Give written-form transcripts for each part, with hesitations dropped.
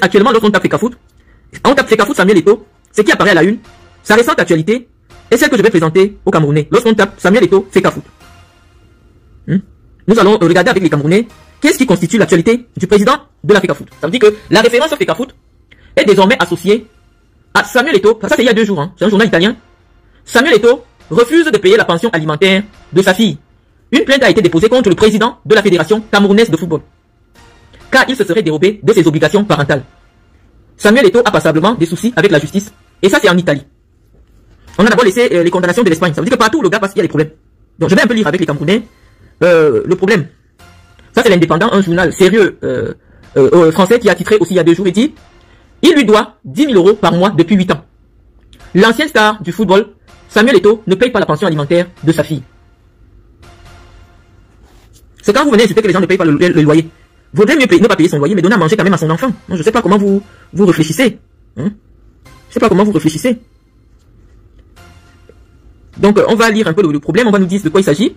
actuellement, lorsqu'on tape Fecafoot, on tape Fecafoot Samuel Eto'o, ce qui apparaît à la une, sa récente actualité, est celle que je vais présenter aux Camerounais. Lorsqu'on tape Samuel Eto'o Fecafoot. Nous allons regarder avec les Camerounais qu'est-ce qui constitue l'actualité du président de la Fecafoot. Ça veut dire que la référence Fecafoot est désormais associée à Samuel Eto'o. Ça c'est il y a 2 jours, hein. C'est un journal italien. Samuel Eto'o refuse de payer la pension alimentaire de sa fille. Une plainte a été déposée contre le président de la Fédération camerounaise de football, car il se serait dérobé de ses obligations parentales. Samuel Eto'o a passablement des soucis avec la justice, et ça c'est en Italie. On a d'abord laissé les condamnations de l'Espagne. Ça veut dire que partout le gars passe, il y a des problèmes. Donc je vais un peu lire avec les Camerounais le problème. Ça c'est l'Indépendant, un journal sérieux français qui a titré aussi il y a 2 jours et dit il lui doit 10 000 € par mois depuis 8 ans. L'ancien star du football, Samuel Eto'o, ne paye pas la pension alimentaire de sa fille. C'est quand vous venez insulter que les gens ne payent pas le loyer. Vaudrait mieux ne pas payer son loyer, mais donner à manger quand même à son enfant. Je ne sais pas comment vous réfléchissez. Je ne sais pas comment vous réfléchissez. Donc, on va lire un peu le problème, on va nous dire de quoi il s'agit.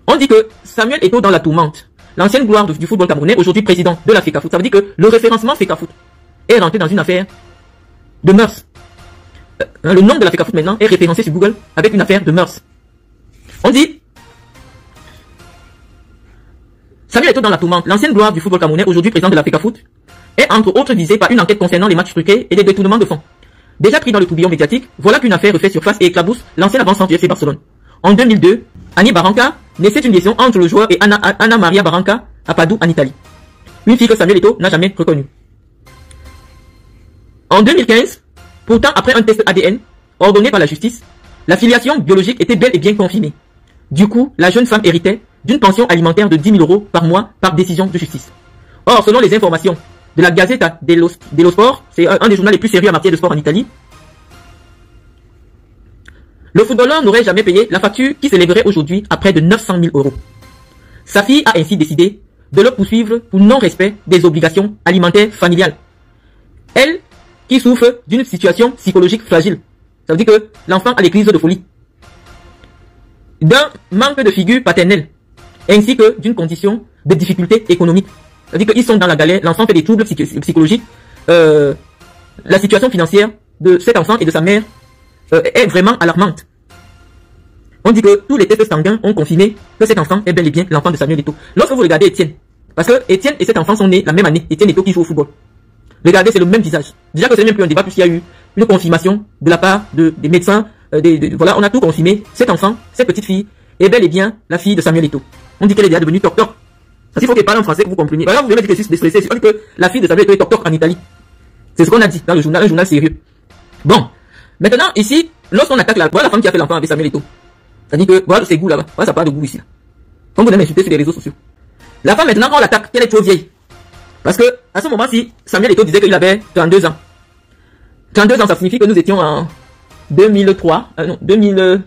On dit que Samuel Eto'o dans la tourmente. L'ancienne gloire du football camerounais, aujourd'hui président de la Fecafoot. Ça veut dire que le référencement Fecafoot est rentré dans une affaire de mœurs. Le nom de la Fecafoot maintenant est référencé sur Google avec une affaire de mœurs. On dit Samuel Eto'o dans la tourmente. L'ancienne gloire du football camerounais, aujourd'hui président de la Fecafoot, est entre autres visée par une enquête concernant les matchs truqués et les détournements de fonds. Déjà pris dans le tourbillon médiatique, voilà qu'une affaire refait surface et éclabousse l'ancien avant-centre du FC Barcelone. En 2002, Annie Barranca naissait une liaison entre le joueur et Anna Maria Barranca à Padoue en Italie. Une fille que Samuel Eto'o n'a jamais reconnue. En 2015, pourtant après un test ADN ordonné par la justice, la filiation biologique était bel et bien confirmée. Du coup, la jeune femme héritait d'une pension alimentaire de 10 000 € par mois par décision de justice. Or, selon les informations de la Gazzetta dello Sport, c'est un des journaux les plus sérieux en matière de sport en Italie, le footballeur n'aurait jamais payé la facture qui s'élèverait aujourd'hui à près de 900 000 €. Sa fille a ainsi décidé de le poursuivre pour non-respect des obligations alimentaires familiales. Elle, qui souffre d'une situation psychologique fragile. Ça veut dire que l'enfant a des crises de folie, d'un manque de figure paternelle, ainsi que d'une condition de difficulté économique. Ça veut dire qu'ils sont dans la galère, l'enfant fait des troubles psychologiques, la situation financière de cet enfant et de sa mère est vraiment alarmante. On dit que tous les tests sanguins ont confirmé que cet enfant est bel et bien l'enfant de Samuel Eto'o. Lorsque vous regardez Étienne, parce que Étienne et cet enfant sont nés la même année, Étienne Eto'o qui joue au football. Regardez, c'est le même visage. Déjà que c'est même plus un débat, puisqu'il y a eu une confirmation de la part des médecins, voilà, on a tout confirmé. Cet enfant, cette petite fille, est bel et bien la fille de Samuel Eto'o. On dit qu'elle est déjà devenue toc-toc. Parce qu'il faut qu'elle parle en français que vous compreniez. Par exemple, vous venez dire que c'est stressé, on dit que la fille de Samuel Eto'o est toc-toc en Italie. C'est ce qu'on a dit dans le journal, un journal sérieux. Bon. Maintenant, ici, lorsqu'on attaque voilà la femme qui a fait l'enfant avec Samuel Eto'o. C'est-à-dire que, voilà ses goûts là-bas. Voilà, ça parle de goût ici. Comme vous allez m'insulter sur les réseaux sociaux. La femme, maintenant, quand on l'attaque, qu'elle est trop vieille. Parce que, à ce moment-ci, Samuel Eto'o disait qu'il avait 32 ans. 32 ans, ça signifie que nous étions en 2003, non, 2000,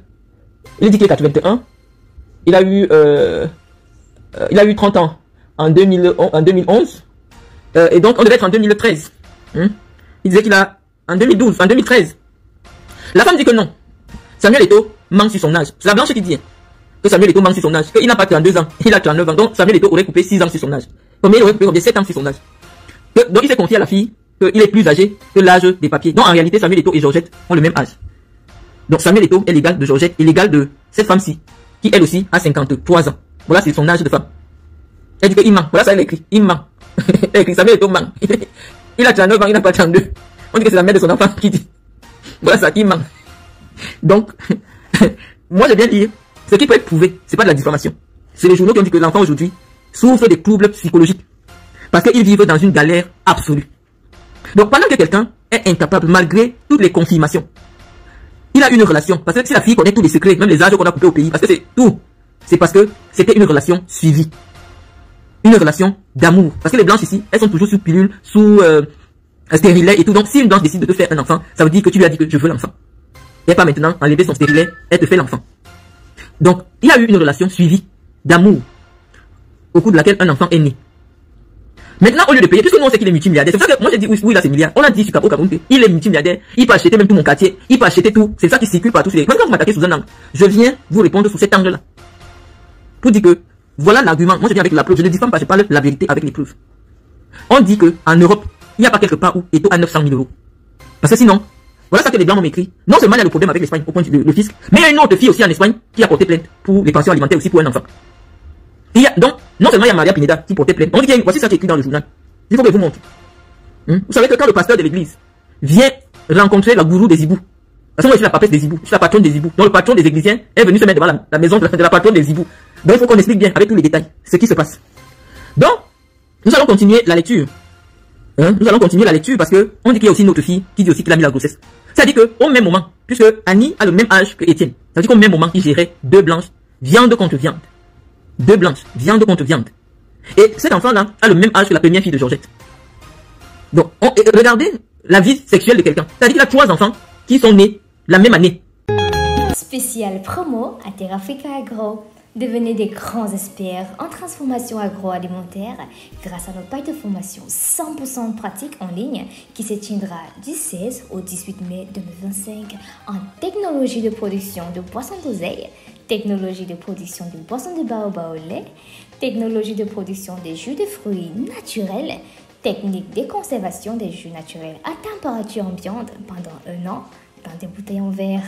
il dit qu'il est 81. Il a eu 30 ans en 2011. Et donc, on devait être en 2013. Il disait qu'il a, en 2012, en 2013. La femme dit que non. Samuel Eto'o manque sur son âge. C'est la blanche qui dit que Samuel Eto'o manque sur son âge. Qu'il n'a pas 32 ans, il a 39 ans. Donc, Samuel Eto'o aurait coupé 6 ans sur son âge. Combien il aurait coupé 7 ans sur son âge. Donc, il s'est confié à la fille qu'il est plus âgé que l'âge des papiers. Donc, en réalité, Samuel Eto'o et Georgette ont le même âge. Donc, Samuel Eto'o est l'égal de Georgette et l'égal de cette femme-ci, qui elle aussi a 53 ans. Voilà, c'est son âge de femme. Elle dit qu'il ment. Voilà, ça, elle écrit. Il ment. Elle écrit Samuel Eto'o ment. Il a 39 ans, il n'a pas 32. On dit que c'est la mère de son enfant qui dit. Voilà ça, qui ment. Donc, moi j'ai bien dit, ce qui peut être prouvé, c'est pas de la diffamation. C'est les journaux qui ont dit que l'enfant aujourd'hui souffre des troubles psychologiques. Parce qu'ils vivent dans une galère absolue. Donc pendant que quelqu'un est incapable, malgré toutes les confirmations, il a une relation. Parce que si la fille connaît tous les secrets, même les âges qu'on a coupés au pays, parce que c'est tout, c'est parce que c'était une relation suivie. Une relation d'amour. Parce que les blanches ici, elles sont toujours sous pilule, sous stérilet et tout. Donc si une blanche décide de te faire un enfant, ça veut dire que tu lui as dit que je veux l'enfant. Et pas maintenant enlever son stérilet, elle te fait l'enfant. Donc, il y a eu une relation suivie d'amour, au cours de laquelle un enfant est né. Maintenant, au lieu de payer, puisque nous on sait qu'il est multimilliardaire, c'est pour ça que moi j'ai dit oui, il a ses milliards. On a dit au Cameroun qu'il est multimilliardaire, il peut acheter même tout mon quartier, il peut acheter tout. C'est ça qui circule partout sur les. Quand vous m'attaquez sous un angle, je viens vous répondre sous cet angle-là. Pour dire que, voilà l'argument. Moi je viens avec la preuve, je ne diffame pas, je parle la vérité avec les preuves. On dit que en Europe, il n'y a pas quelque part où Eto'o a 900 000 euros. Parce que sinon, voilà ça que les Blancs m'ont écrit. Non seulement il y a le problème avec l'Espagne, au point de le fisc, mais il y a une autre fille aussi en Espagne qui a porté plainte pour les pensions alimentaires aussi pour un enfant. Donc, non seulement il y a Maria Pineda qui portait plainte. On dit voici ça qui est écrit dans le journal. Il faut que je vous montre. Vous savez que quand le pasteur de l'église vient rencontrer la gourou des hiboux, parce que moi je suis la papesse des hiboux, je suis la patronne des hiboux, donc le patron des églisiens est venu se mettre devant la maison de la patronne des hiboux. Donc il faut qu'on explique bien avec tous les détails ce qui se passe. Donc, nous allons continuer la lecture. Nous allons continuer la lecture parce que on dit qu'il y a aussi une autre fille qui dit aussi qu'il a mis la grossesse. C'est-à-dire qu'au même moment, puisque Annie a le même âge que Étienne, c'est-à-dire qu'au même moment, il gérait 2 blanches, viande contre viande. 2 blanches, viande contre viande. Et cet enfant-là a le même âge que la première fille de Georgette. Donc, regardez la vie sexuelle de quelqu'un. C'est-à-dire qu'il a 3 enfants qui sont nés la même année. Spécial promo à Terrafrica Agro. Devenez des grands experts en transformation agroalimentaire grâce à notre paille de formation 100% pratique en ligne qui se tiendra du 16 au 18 mai 2025 en technologie de production de boissons d'oseille, technologie de production de boissons de baobab au lait, technologie de production des jus de fruits naturels, technique de conservation des jus naturels à température ambiante pendant 1 an dans des bouteilles en verre.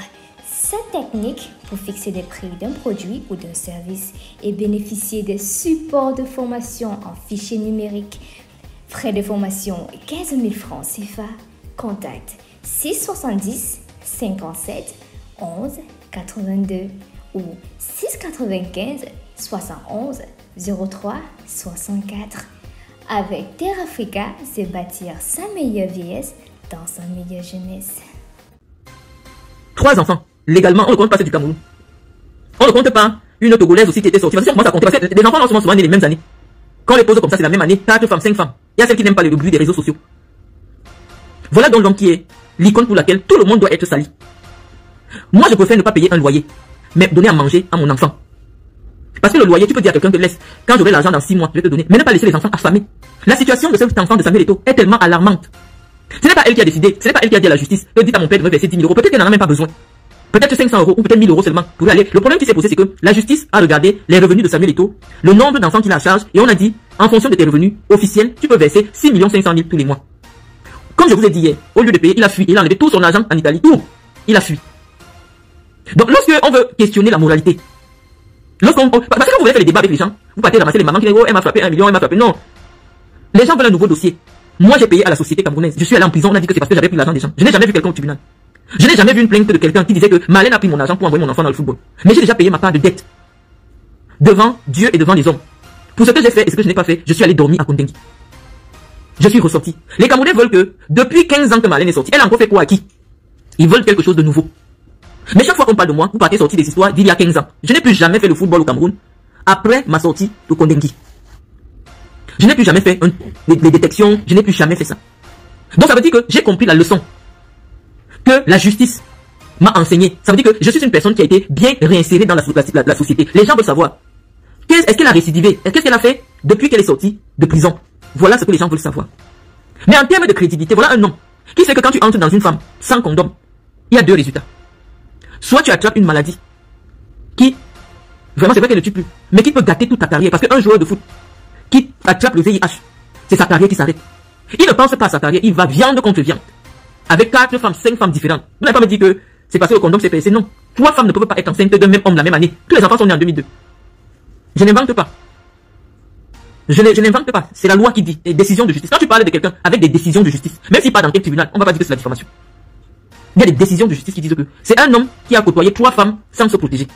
Cette technique pour fixer les prix d'un produit ou d'un service et bénéficier des supports de formation en fichier numérique. Frais de formation 15 000 francs CFA. Contact 670 57 11 82 ou 695 71 03 64. Avec Terrafrica, c'est bâtir sa meilleure vieillesse dans sa meilleure jeunesse. 3 enfants. Légalement, on ne compte pas ceux du Cameroun. On ne compte pas une Togolaise aussi qui était sortie. Parce que on commence à compter. Parce que les enfants sont souvent nés les mêmes années. Quand on les pose comme ça, c'est la même année. 4 femmes, 5 femmes. Il y a celles qui n'aiment pas le bruit des réseaux sociaux. Voilà donc l'homme qui est l'icône pour laquelle tout le monde doit être sali. Moi, je préfère ne pas payer un loyer, mais donner à manger à mon enfant. Parce que le loyer, tu peux dire à quelqu'un que laisse. Quand j'aurai l'argent dans 6 mois, je vais te donner. Mais ne pas laisser les enfants affamés. La situation de cet enfant de Samuel Eto'o est tellement alarmante. Ce n'est pas elle qui a décidé. Ce n'est pas elle qui a dit à la justice. Dites à mon père de me verser 10 000 euros. Peut-être qu'elle n'en a même pas besoin. Peut-être 500 euros ou peut-être 1000 euros seulement pour aller. Le problème qui s'est posé, c'est que la justice a regardé les revenus de Samuel Eto'o, le nombre d'enfants qu'il a à charge, et on a dit, en fonction de tes revenus officiels, tu peux verser 6 500 000 tous les mois. Comme je vous ai dit hier, au lieu de payer, il a fui. Il a enlevé tout son argent en Italie. Tout. Il a fui. Donc, lorsqu'on veut questionner la moralité, parce que quand vous voulez faire les débats avec les gens, vous partez ramasser les mamans qui disent, oh, elle m'a frappé 1 million, elle m'a frappé. Non. Les gens veulent un nouveau dossier. Moi, j'ai payé à la société camerounaise. Je suis allé en prison. On a dit que c'est parce que j'avais pris l'argent des gens. Je n'ai jamais vu quelqu'un au tribunal. Je n'ai jamais vu une plainte de quelqu'un qui disait que Marlène a pris mon argent pour envoyer mon enfant dans le football. Mais j'ai déjà payé ma part de dette. Devant Dieu et devant les hommes. Pour ce que j'ai fait et ce que je n'ai pas fait, je suis allé dormir à Kondengi. Je suis ressorti. Les Camerounais veulent que, depuis 15 ans que Marlène est sortie, elle a encore fait quoi à qui? Ils veulent quelque chose de nouveau. Mais chaque fois qu'on parle de moi, vous partez sortir des histoires d'il y a 15 ans. Je n'ai plus jamais fait le football au Cameroun après ma sortie de Kondengi. Je n'ai plus jamais fait des détections, je n'ai plus jamais fait ça. Donc ça veut dire que j'ai compris la leçon que la justice m'a enseigné. Ça veut dire que je suis une personne qui a été bien réinsérée dans la société. Les gens veulent savoir, est-ce qu'elle a récidivé? Qu'est-ce qu'elle a fait depuis qu'elle est sortie de prison? Voilà ce que les gens veulent savoir. Mais en termes de crédibilité, voilà un homme qui sait que quand tu entres dans une femme sans condom, il y a 2 résultats. Soit tu attrapes une maladie qui, vraiment c'est vrai qu'elle ne tue plus, mais qui peut gâter toute ta carrière. Parce qu'un joueur de foot qui attrape le VIH, c'est sa carrière qui s'arrête. Il ne pense pas à sa carrière, il va viande contre viande. Avec 4 femmes, 5 femmes différentes. Vous n'avez pas me dit que c'est parce que le condom s'est percé. Non. 3 femmes ne peuvent pas être enceintes d'un même homme la même année. Tous les enfants sont nés en 2002. Je n'invente pas. Je n'invente pas. C'est la loi qui dit. Les décisions de justice. Quand tu parles de quelqu'un avec des décisions de justice, même s'il part dans quel tribunal, on va pas dire que c'est la diffamation. Il y a des décisions de justice qui disent que c'est un homme qui a côtoyé 3 femmes sans se protéger.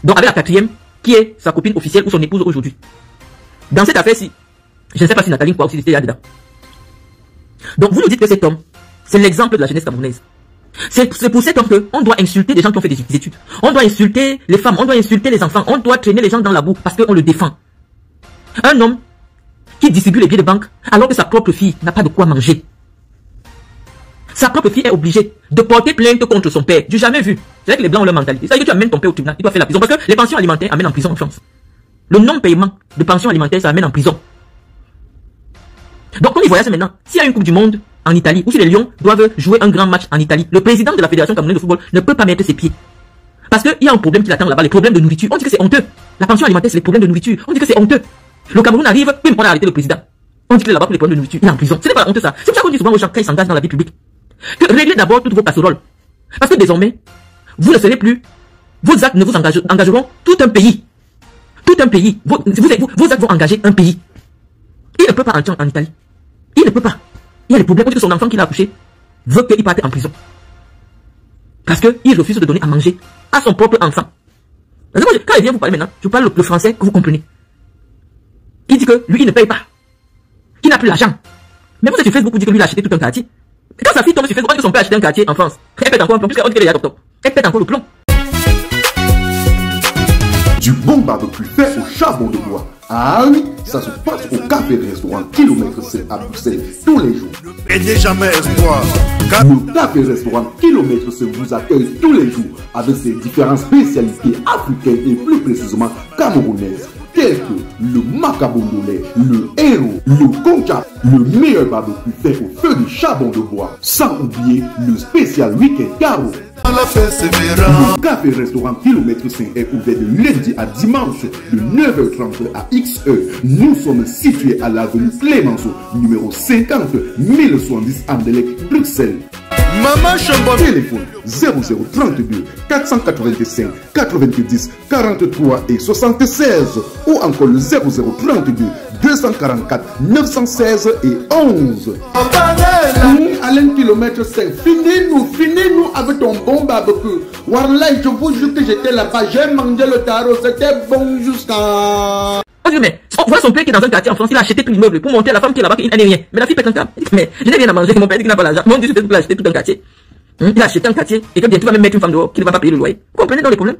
Donc avec la 4e, qui est sa copine officielle ou son épouse aujourd'hui. Dans cette affaire-ci, je ne sais pas si Nathalie Nkwa aussi était là-dedans. Donc vous nous dites que cet homme, c'est l'exemple de la jeunesse camerounaise. C'est pour cet homme qu'on doit insulter des gens qui ont fait des études. On doit insulter les femmes, on doit insulter les enfants, on doit traîner les gens dans la boue parce qu'on le défend. Un homme qui distribue les billets de banque alors que sa propre fille n'a pas de quoi manger. Sa propre fille est obligée de porter plainte contre son père. J'ai jamais vu. C'est vrai que les blancs ont leur mentalité. Ça veut dire que tu amènes ton père au tribunal, il doit faire la prison. Parce que les pensions alimentaires amènent en prison en France. Le non-paiement de pensions alimentaires, ça amène en prison. Donc, on y voyage maintenant. S'il y a une Coupe du Monde en Italie, ou si les Lions doivent jouer un grand match en Italie, le président de la Fédération camerounaise de football ne peut pas mettre ses pieds. Parce qu'il y a un problème qui l'attend là-bas, les problèmes de nourriture. On dit que c'est honteux. La pension alimentaire, c'est les problèmes de nourriture. On dit que c'est honteux. Le Cameroun arrive, puis on a arrêté le président. On dit que là-bas pour les problèmes de nourriture, il est en prison. Ce n'est pas la honte ça. C'est pour ça qu'on dit souvent aux gens quand ils s'engagent dans la vie publique que réglez d'abord toutes vos casseroles. Parce que désormais, vous ne serez plus, vos actes ne vous engageront tout un pays. Tout un pays. Vos actes vont engager un pays. Il ne peut pas entrer en Italie. Il ne peut pas. Il y a des problèmes. On dit que son enfant qu'il a accouché veut qu'il parte en prison. Parce qu'il refuse de donner à manger à son propre enfant. Quand il vient vous parler maintenant, je parle le français que vous comprenez. Il dit que lui, il ne paye pas. Qu'il n'a plus l'argent. Mais vous êtes sur Facebook, vous dites que lui, il a acheté tout un quartier. Et quand sa fille tombe sur Facebook, on dit que son père a acheté un quartier en France. Elle pète encore un plomb, puisqu'on dit qu'elle est là, docteur. Elle pète encore le plomb. Du bon barbecue fait au charbon de bois. Ah oui, ça se passe au café restaurant Kilomètre C à Bruxelles tous les jours. Et jamais espoir. Le café restaurant Kilomètre C vous accueille tous les jours avec ses différentes spécialités africaines et plus précisément camerounaises, telles que le macabondolais, le héros, le concha, le meilleur barbecue fait au feu du charbon de bois, sans oublier le spécial week-end carreau. Le café restaurant Kilomètre 5 est ouvert de lundi à dimanche de 9h30 à XE. Nous sommes situés à l'avenue Clémenceau, numéro 50 1070 Anderlecht, Bruxelles. Maman Chambon. Téléphone 0032 485 90 43 et 76 ou encore le 0032 244 916 et 11. Alain Kilomètre 5, finis-nous avec ton bon barbecue. Warlai, je vous jure que j'étais là-bas, j'ai mangé le tarot, c'était bon jusqu'à... Mais on voit son père qui est dans un quartier en France, il a acheté tout l'immeuble pour monter à la femme qui est là-bas, qui n'est rien. Mais la fille pète un câble. Mais je n'ai rien à manger, mon père dit qu'il n'a pas l'argent. Mais on dit que il a acheté tout un quartier. Il a acheté un quartier et que bientôt il va même mettre une femme dehors qui ne va pas payer le loyer. Vous comprenez dans les problèmes?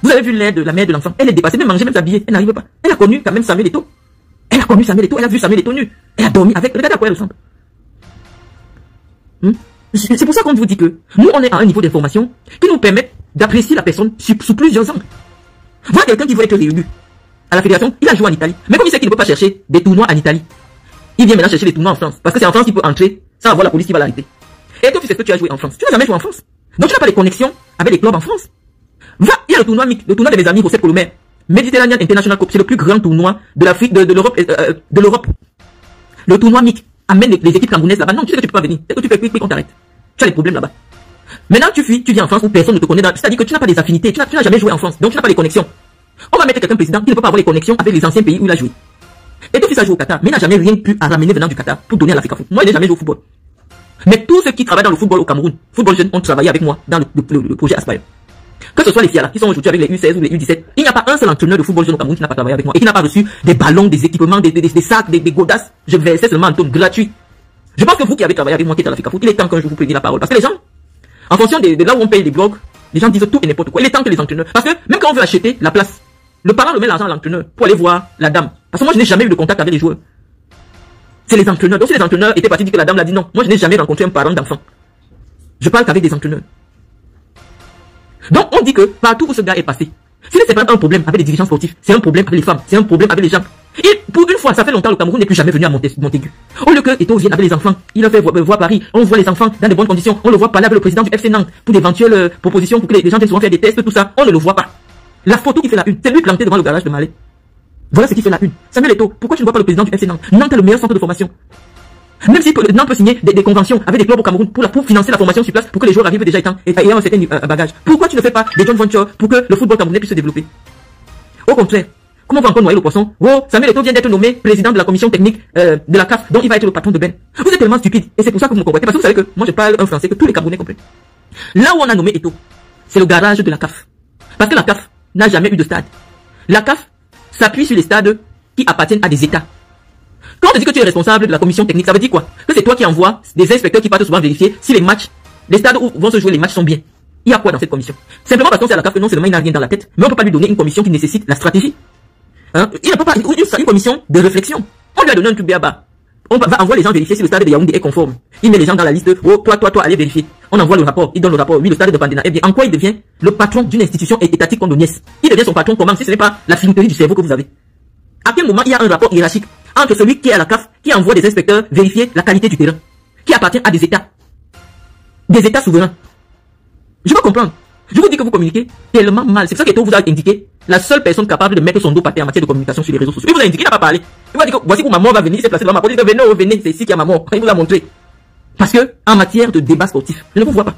Vous avez vu l'aide de la mère de l'enfant. Elle est dépassée, même manger, même s'habiller. Elle n'arrive pas. Elle a connu quand même Samuel Eto'o. Elle a connu Samuel Eto'o, elle a vu Samuel Eto'o nu. Elle a dormi avec. Regardez à quoi elle ressemble. C'est pour ça qu'on vous dit que nous, on est à un niveau d'information qui nous permet d'apprécier la personne sous plusieurs angles. Voilà quelqu'un qui veut être réélu à la fédération, il a joué en Italie. Mais comme il sait qu'il ne peut pas chercher des tournois en Italie, il vient maintenant chercher des tournois en France. Parce que c'est en France qu'il peut entrer sans avoir la police qui va l'arrêter. Et toi, tu sais ce que tu as joué en France. Tu n'as jamais joué en France. Donc tu n'as pas les connexions avec les clubs en France. Va, il y a le tournoi MIC, le tournoi de mes amis Joseph Colomer. Mediterranean International Cup, c'est le plus grand tournoi de l'Afrique, de l'Europe. Le tournoi MIC amène les équipes camerounaises là-bas. Non, tu sais que tu peux pas venir. C'est que tu fais clic qu'on t'arrête. Tu as des problèmes là-bas. Maintenant, tu fuis, tu viens en France où personne ne te connaît. C'est-à-dire que tu n'as pas des affinités, tu n'as jamais joué en France. Donc tu n'as pas les connexions. On va mettre quelqu'un président qui ne peut pas avoir les connexions avec les anciens pays où il a joué. Et tout fils a joué au Qatar, mais il n'a jamais rien pu à ramener venant du Qatar pour donner à l'Afrique. Moi, il n'a jamais joué au football. Mais tous ceux qui travaillent dans le football au Cameroun, football jeune, ont travaillé avec moi dans le projet Aspire. Que ce soit les Fiala qui sont aujourd'hui avec les U16 ou les U17, il n'y a pas un seul entraîneur de football jeune au Cameroun qui n'a pas travaillé avec moi et qui n'a pas reçu des ballons, des équipements, des sacs, des godasses. Je versais seulement un ton gratuit. Je pense que vous qui avez travaillé avec moi qui êtes à l'Afrique, il est temps qu'un jour vous preniez la parole. Parce que les gens, en fonction de là où on paye les blogs, les gens disent tout et n'importe quoi. Il est temps que les entraîneurs, parce que même quand on veut acheter la place, le parent remet l'argent à l'entraîneur pour aller voir la dame. Parce que moi je n'ai jamais eu de contact avec les joueurs. C'est les entraîneurs. Donc si les entraîneurs étaient partis dire que la dame l'a dit non, moi je n'ai jamais rencontré un parent d'enfant. Je parle qu'avec des entraîneurs. Donc on dit que partout où ce gars est passé, si c'est pas un problème avec les dirigeants sportifs, c'est un problème avec les femmes, c'est un problème avec les gens. Et pour une fois, ça fait longtemps, le Cameroun n'est plus jamais venu à Montaigu. Au lieu que Eto'o vienne avec les enfants, il a fait voir Paris, on voit les enfants dans de bonnes conditions, on le voit parler avec le président du FC Nantes pour d'éventuelles propositions pour que les gens viennent souvent faire des tests, tout ça, on ne le voit pas. La photo qui fait la une, c'est lui planté devant le garage de Malais. Voilà ce qui fait la une. Samuel Eto'o, pourquoi tu ne vois pas le président du FC Nantes? Nantes est le meilleur centre de formation. Même si Nantes peut signer des conventions avec des clubs au Cameroun pour financer la formation sur place, pour que les joueurs arrivent déjà ayant un certain bagage. Pourquoi tu ne fais pas des joint ventures pour que le football camerounais puisse se développer? Au contraire, comment on va encore noyer le poisson? Oh, Samuel Eto'o vient d'être nommé président de la commission technique de la CAF, donc il va être le patron de Ben. Vous êtes tellement stupide, et c'est pour ça que vous me comprenez. Parce que vous savez que moi je parle un français que tous les Camerounais comprennent. Là où on a nommé Eto'o, c'est le garage de la CAF. Parce que la CAF n'a jamais eu de stade. La CAF s'appuie sur les stades qui appartiennent à des États. Quand on te dit que tu es responsable de la commission technique, ça veut dire quoi? Que c'est toi qui envoies des inspecteurs qui partent souvent vérifier si les matchs, les stades où vont se jouer les matchs sont bien. Il y a quoi dans cette commission? Simplement parce qu'on sait à la CAF que non seulement il n'a rien dans la tête, mais on ne peut pas lui donner une commission qui nécessite la stratégie. Hein? Il ne peut pas une commission de réflexion. On lui a donné un truc B.A.B.A. On va envoyer les gens vérifier si le stade de Yaoundé est conforme. Il met les gens dans la liste. Oh, toi, allez vérifier. On envoie le rapport. Il donne le rapport. Oui, le stade de Bandena. Eh bien, en quoi il devient le patron d'une institution étatique comme l'ONIES? Il devient son patron comment? Si ce n'est pas la filouterie du cerveau que vous avez. À quel moment il y a un rapport hiérarchique entre celui qui est à la CAF, qui envoie des inspecteurs vérifier la qualité du terrain, qui appartient à des États souverains? Je veux comprendre. Je vous dis que vous communiquez tellement mal. C'est pour ça qu'Eto vous a indiqué la seule personne capable de mettre son dos par terre en matière de communication sur les réseaux sociaux. Il vous a indiqué, il n'a pas parlé. Il vous a dit que voici où ma mort va venir, il s'est placé devant ma porte, il dit venez, oh, venez, c'est ici qu'il y a ma mort. Il vous a montré. Parce que, en matière de débat sportif, je ne vous vois pas.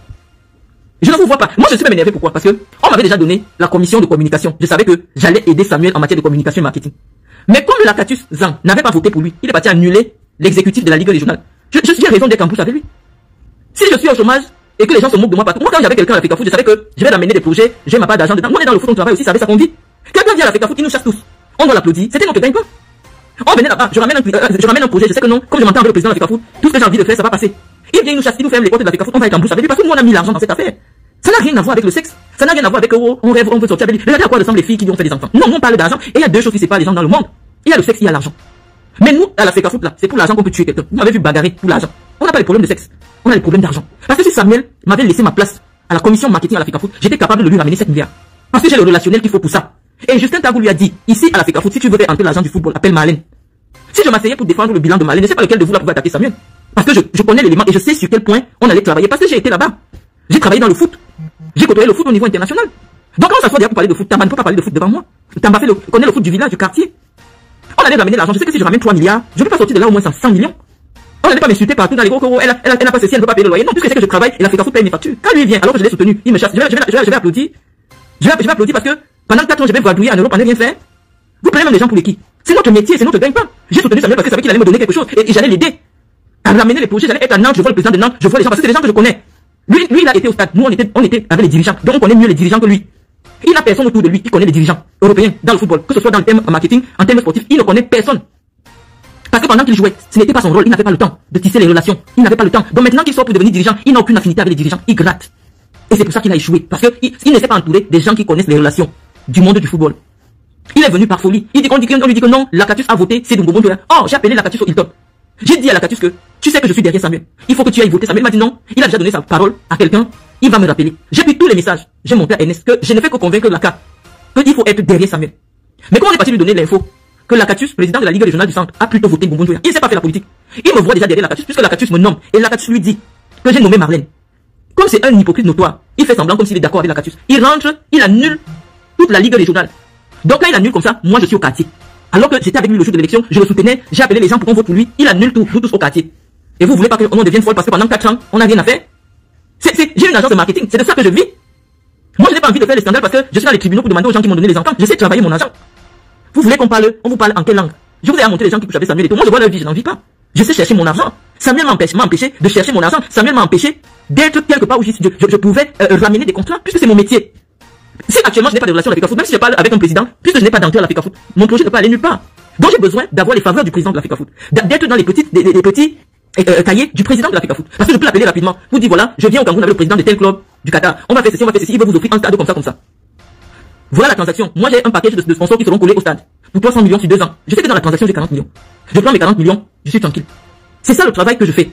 Je ne vous vois pas. Moi, je suis même énervé. Pourquoi? Parce que on m'avait déjà donné la commission de communication. Je savais que j'allais aider Samuel en matière de communication et marketing. Mais comme le Lakatus Zang n'avait pas voté pour lui, il est parti annuler l'exécutif de la Ligue régionale. J'ai raison d'être en bouche avec lui. Si je suis au chômage et que les gens se moquent de moi partout, moi quand j'avais quelqu'un à l'Africa Foot, je savais que je vais l'amener des projets, j'ai ma part d'argent dedans. Moi, on est dans le foot, on travaille aussi, ça avait sa conduite. Quelqu'un vient à l'Africa Foot, il nous chasse tous. On doit l'applaudir. C'était notre gagne-pain. On venait là-bas, je ramène un projet, je sais que non, comme je m'entends avec le président de l'Africa Foot, tout ce que j'ai envie de faire, ça va passer. Il vient, il nous chasse, il nous ferme les portes de l'Africa Foot, on va être en bouche avec lui parce que nous on a mis l'argent dans cette affaire. Ça n'a rien à voir avec le sexe. Ça n'a rien à voir avec on rêve, on veut sortir avec lui. Regardez à quoi ressemblent les filles qui ont fait des enfants. Non, on parle d'argent et il y a deux choses qui séparent les gens dans le monde. Il y a le sexe, il y a l'argent. Mais nous, à l'Africa Foot là, c'est pour l'argent qu'on peut tuer quelqu'un. Vous m'avez vu bagarrer pour l'argent. On n'a pas les problèmes de sexe. On a les problèmes d'argent. Parce que si Samuel m'avait laissé ma place à la commission marketing à l'Africa Foot, j'étais capable de lui ramener 7 milliards. Parce que j'ai le relationnel qu'il faut pour ça. Et Justin Tagou lui a dit, ici à l'Africa Foot, si tu veux faire entrer l'argent du football, appelle Marlène. Si je m'asseyais pour défendre le bilan de Marlène, je ne sais pas lequel de vous là pouvez attaquer Samuel. Parce que je connais l'élément et je sais sur quel point on allait travailler. Parce que j'ai été là-bas. J'ai travaillé dans le foot. J'ai côtoyé le foot au niveau international. Donc quand on s'assoit pour parler de foot, Tamba ne peut pas parler de foot devant moi. Tamba connaît le foot du village, du quartier. On allait ramener l'argent. Je sais que si je ramène 3 milliards, je ne peux pas sortir de là au moins 100 millions. On n'allait pas m'insulter partout dans les gros coraux. Elle n'a pas ceci, elle ne peut pas payer le loyer. Non, puisque c'est que je travaille et l'Africa Foot paye mes factures. Quand lui vient, alors que je l'ai soutenu, il me chasse. Je vais applaudir. Je vais applaudir parce que pendant 4 ans, je vais vadrouiller en Europe, on n'a rien fait. Vous prenez même les gens pour les qui? C'est notre métier, c'est notre gagne-pain. J'ai soutenu Samuel parce que je savais qu'il allait me donner quelque chose et j'allais l'aider à ramener les projets. J'allais être à Nantes, je vois le président de Nantes, je vois les gens parce que c'est des gens que je connais. Lui, il a été au stade. Nous, on était avec les dirigeants. Donc, on connaît mieux les dirigeants que lui. Il n'a personne autour de lui qui connaît les dirigeants européens dans le football. Que ce soit dans le thème marketing, en termes sportifs, il ne connaît personne. Parce que pendant qu'il jouait, ce n'était pas son rôle. Il n'avait pas le temps de tisser les relations. Il n'avait pas le temps. Donc, maintenant qu'il sort pour devenir dirigeant, il n'a aucune affinité avec les dirigeants. Il gratte. Et c'est pour ça qu'il a échoué. Parce qu'il ne s'est pas entouré des gens qui connaissent les relations du monde du football. Il est venu par folie. On lui dit que non, Lakatus a voté, c'est Dumbo. Oh, j'ai appelé Lakatus au Hilton. J'ai dit à Lakatus que tu sais que je suis derrière Samuel. Il faut que tu ailles voter Samuel. Il m'a dit non. Il a déjà donné sa parole à quelqu'un. Il va me rappeler. J'ai pris tous les messages. J'ai montré à Ernest que je ne fais que convaincre Laka qu'il faut être derrière Samuel. Mais quand on est parti lui donner l'info que Lakatus, président de la Ligue régionale du Centre, a plutôt voté Dumbo, il ne s'est pas fait la politique. Il me voit déjà derrière Lakatus puisque Lakatus me nomme. Et Lakatus lui dit que j'ai nommé Marlène. Comme c'est un hypocrite notoire, il fait semblant comme s'il est d'accord avec Lakatus. Il rentre, il annule toute la Ligue régionale. Donc quand il annule comme ça, moi je suis au quartier. Alors que j'étais avec lui le jour de l'élection, je le soutenais, j'ai appelé les gens pour qu'on vote pour lui, il annule tout, nous tous au quartier. Et vous voulez pas qu'on devienne folle parce que pendant 4 ans, on n'a rien à faire? J'ai une agence de marketing, c'est de ça que je vis. Moi je n'ai pas envie de faire les scandales parce que je suis dans les tribunaux pour demander aux gens qui m'ont donné les enfants. J'essaie de travailler mon argent. Vous voulez qu'on parle, on vous parle en quelle langue? Je vous ai montré les gens qui couchent avec Samuel et tout. Moi je vois leur vie, je n'en vis pas. Je sais chercher mon argent. Samuel m'a empêché de chercher mon argent. Samuel m'a empêché d'être quelque part où je pouvais ramener des contrats puisque c'est mon métier. Si actuellement je n'ai pas de relation avec l'Africa Foot, même si je parle avec un président, puisque je n'ai pas d'entrée à l'Africa Foot, mon projet ne peut pas aller nulle part. Donc j'ai besoin d'avoir les faveurs du président de l'Africa Foot, d'être dans les petits cahiers du président de l'Africa Foot. Parce que je peux l'appeler rapidement. Vous dites voilà, je viens au Cameroun avec le président de tel club du Qatar. On va faire ceci, il veut vous offrir un stade comme ça. Voilà la transaction. Moi j'ai un package de sponsors qui seront collés au stade. Pour 300 millions sur 2 ans. Je sais que dans la transaction j'ai 40 millions. Je prends mes 40 millions, je suis tranquille. C'est ça le travail que je fais.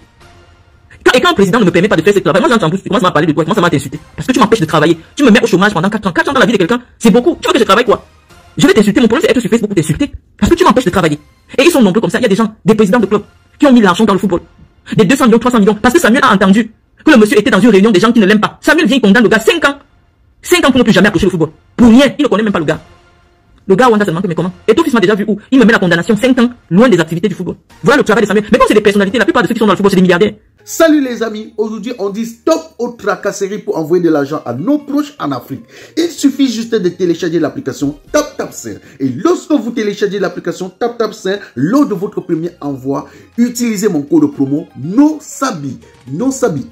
Et quand un président ne me permet pas de faire ce travail, moi j'entends en plus, tu commences à parler de toi, tu commences à t'insulter. Parce que tu m'empêches de travailler. Tu me mets au chômage pendant 4 ans. 4 ans dans la vie de quelqu'un, c'est beaucoup. Tu veux que je travaille quoi? Je vais t'insulter. Mon problème c'est être sur Facebook pour t'insulter. Parce que tu m'empêches de travailler. Et ils sont nombreux comme ça. Il y a des gens, des présidents de clubs, qui ont mis l'argent dans le football. Des 200 millions, 300 millions. Parce que Samuel a entendu que le monsieur était dans une réunion des gens qui ne l'aiment pas. Samuel vient condamner le gars 5 ans. 5 ans pour ne plus jamais approcher le football. Pour rien. Il ne connaît même pas le gars. Le gars Wanda seulement que mais comment? Et tout fils m'a déjà vu où? Il me met la condamnation 5 ans loin des activités du football. Voilà le travail de Samuel. Mais comme c'est des personnalités, la plupart de ceux qui sont dans le football, c'est des milliardaires. Salut les amis, aujourd'hui on dit stop aux tracasseries pour envoyer de l'argent à nos proches en Afrique. Il suffit juste de télécharger l'application TapTapSend. Et lorsque vous téléchargez l'application TapTapSend, lors de votre premier envoi, utilisez mon code promo NOSABI,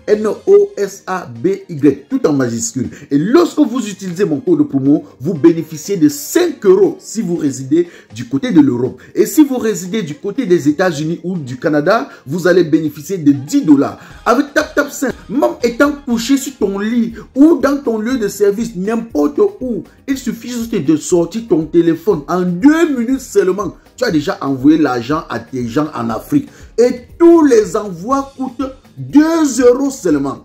N-O-S-A-B-Y, tout en majuscule. Et lorsque vous utilisez mon code promo, vous bénéficiez de 5 € si vous résidez du côté de l'Europe. Et si vous résidez du côté des États-Unis ou du Canada, vous allez bénéficier de 10 $. Avec TapTapSend, même étant couché sur ton lit ou dans ton lieu de service, n'importe où, il suffit juste de sortir ton téléphone. En 2 minutes seulement, tu as déjà envoyé l'argent à tes gens en Afrique. Et tous les envois coûtent 2 € seulement.